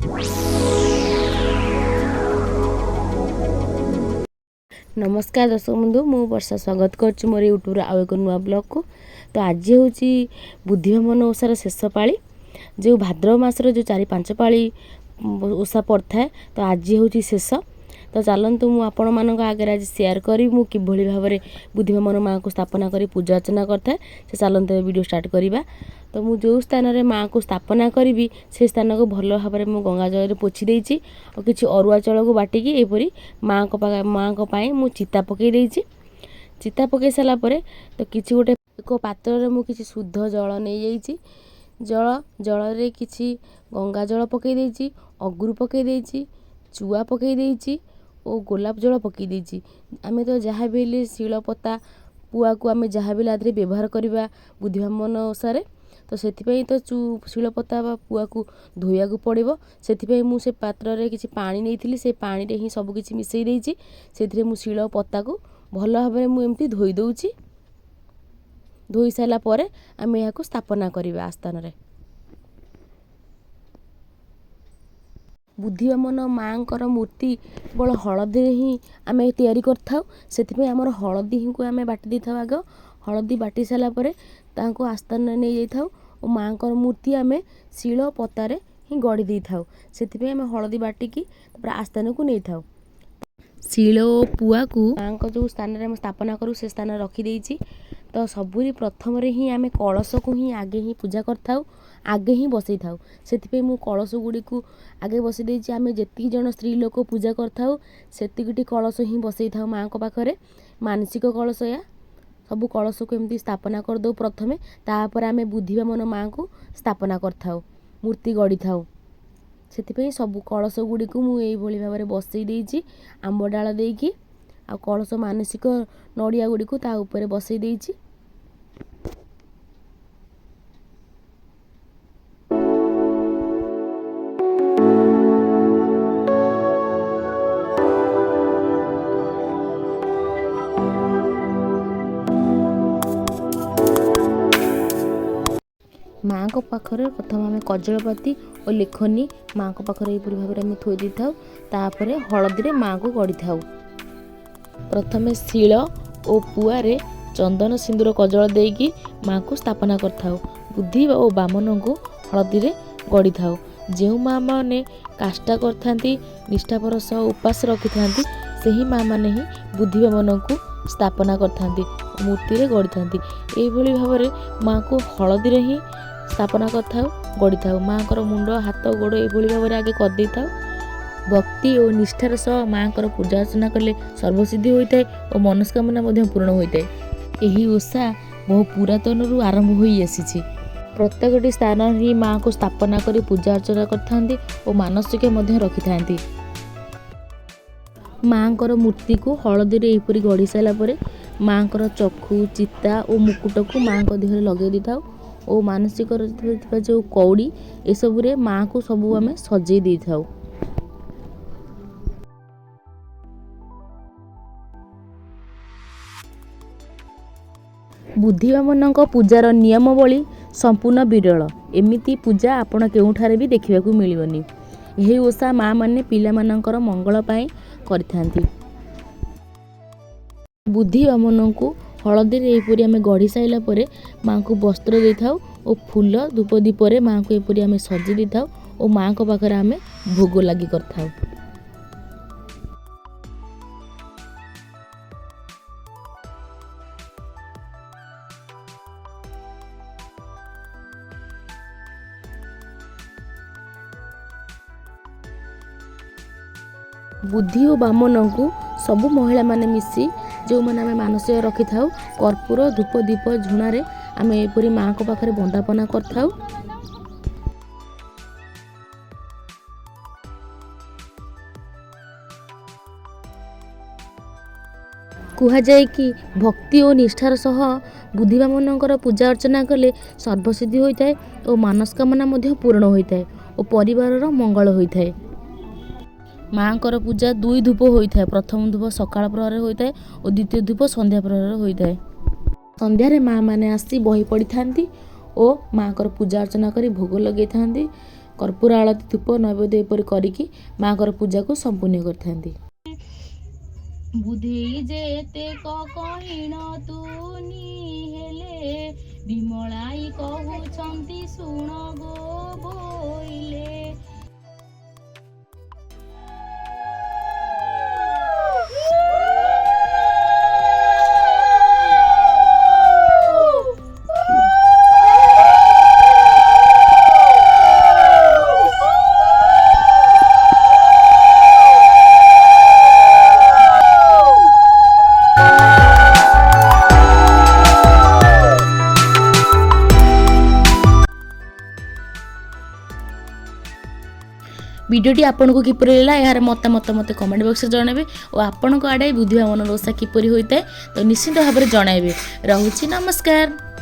नमस्कार दर्शक बंधु मु वर्षा स्वागत कर मोर यूट्यूब आउ एक नुआ ब्लॉग को। तो आज हूँ बुद्धिभमन ओषार शेष पाली जो भाद्रव मासर जो 4-5 पाली ओषा पड़ता है। तो आज हूँ शेष। तो चलतु मु आपण मान आगे आज शेयर करी मु कि भाव में बुद्धिभमन माँ को स्थापना करी पूजा अर्चना करता से चलते वीडियो स्टार्ट करवा। तो मु जो स्थान रे माँ को स्थापना करी से स्थान को भल भाव में गंगा जल पोछि देछि और किछि अरुआ चाउल को बाटिकी एपरी माँ को पाई मु चिता पकई देछि। चिता पकई सारा पर तो किछि गोटे एक पात्र रे मु किछि शुद्ध जल नहीं जाइछि। जल रे किछि गंगा जल पकई देछि, अगुरु पकई देछि, चुआ पकई देछि और गोलाप जल पकई देछि। आमे तो जहाँ भी शिल पता पुआ को आमे जहाँ भी आदि व्यवहार करवा बुद्धिभमन ओषारे। तो से तो शिलपता पुआ को धोया को पड़ो से मुझे पात्र रे किछि पानी नहीं से पानी रे ही सब किछि मिसई देछि। से मु शिल पता को भल भाव में मुझे धोई दउछि। धोई सारा पर आम यहाँ स्थापना करवा आस्थान रे। बुद्धिभमन माँ को मूर्ति केवल हलदी ही आम तैयारी करथाउ। से आमर हलदी को आम बाटी दी था। आग हलदी बाटी सारा पर तांको आस्थान नहीं जाइथाउ और माँ को मूर्ति आम शिल पतारे ही गढ़ी दे था। से आम हलदी बाटिकी आस्थान को नहीं था। शिल पुआ को माँ को जो स्थान रे स्थापना करूँ से स्थान रखीदे। तो सबुरी प्रथम रे ही आम कलश को ही आगे ही पूजा करथाउ, आगे ही बसई थाउ। से मु कलश गुड़ी को आगे बसई देछि। आम जेति जन स्त्री लोक पूजा करथाउ सेतिकिटी कलश ही बसई थाउ माँ को पाखरे। मानसिक कलश या सबू कलश को एमती स्थापना कर दो प्रथमे। तापर आम बुद्धिभमन माँ को स्थापना करथाउ, मूर्ति गढ़ी थाउ। से सबू कलश गुड़ी को मुझे भाव में बसई देछि। आंब डाल देकी आ कलश मानसिक नड़िया गुड़ी को ता ऊपर बसई देछि। माँ को पाखरे प्रथम आम कजलपाती और लेखनी माँ को पाखरे यहपरी भाव में थोई दी था। तापर हलदी माँ को गढ़ी था। प्रथमे शिल और पुआरे चंदन सिंदूर कजल देकी माँ को स्थापना करथाउ। बुद्धि और बामन को हलदी गढ़ी था। जो माँ मैंने काष्टा करथांती निष्ठापर सह उपास रखि थांती सही माँ मैंने ही बुद्धिभमन को स्थापना करथांती मूर्ति रे गढ़ी थांती। एभली भाव में माँ को हलदी ही स्थापना करथाउ, गढ़ी थाउ। माँ को मुंड हाथ गोड़ एभली भाव में आगे कर दे था। भक्ति और निष्ठार सह माँ को पूजा अर्चना कले सर्वसिद्धि होता है और मनस्कामना पूर्ण होता है। यही ओषा बहु पुरातन आरंभ हो आसी। प्रत्येकटी स्थान ही माँ को स्थापना कर पूजा अर्चना करथांती और मानसिक रखि थांती। माँ को मूर्ति को हलदी एपरी गढ़ी सारा पर माँ को चक्षु चिता और मुकुट को माँ को देह लगे दी था। और मानसिक जो कौड़ी ए सब रे माँ को सबू आम सजे दी था। बुद्धिभमन पूजार नियमावली संपूर्ण विरल। एमिति पूजा आपण केउठारे भी देखा मिलबनी। यही ओषा माँ माने पिला मानकर मंगल पाई करथांती। बुद्धिभमन को हलदी एपरी आम गढ़ी साइला पर माँ को वस्त्र दे था और फूल धूप दीपर माँ को एपरी आम सजी दी था और माँ को पाखरे आम भोग लगी करथाउ। बुद्धि और बामन को सबु महिला माने मिसी जो मैंने आम मानसिक रखि था कर्पूर धूप दीप झुणारे आम एपरी माँ को पाखरे बंदापना करथाउ। कहुए कि भक्ति और निष्ठार सह बुद्धिभमन पूजा अर्चना कले सर्वसिद्धि होता है और मनस्कामना पूर्ण होता है और परिवार मंगल होता है। माँ को पूजा दुई धूप होता है। प्रथम धूप सकाळ प्रहर होता है और द्वितीय धूप संध्या प्रहर होता है। संध्यारे माँ मैंने आसी बही पड़ी था और माँ को पूजा अर्चना कर भोग लगे था। कर्पूर आଳती धूप नैवेद्य एपरि करिकी माँकर पूजा को संपूर्ण करथांती। बुद्धि जेते कहिण तुनी हेले विमलाई कहउछंती सुण गो बोइले। भिडियोटी आपको किपर लगा यार मतामत मत कमेंट बॉक्स में जनइबे और आपण आड़े बुद्धिवा मन ओषा किपर होता है तो निश्चित भाव में जनइबे। रहुछि नमस्कार।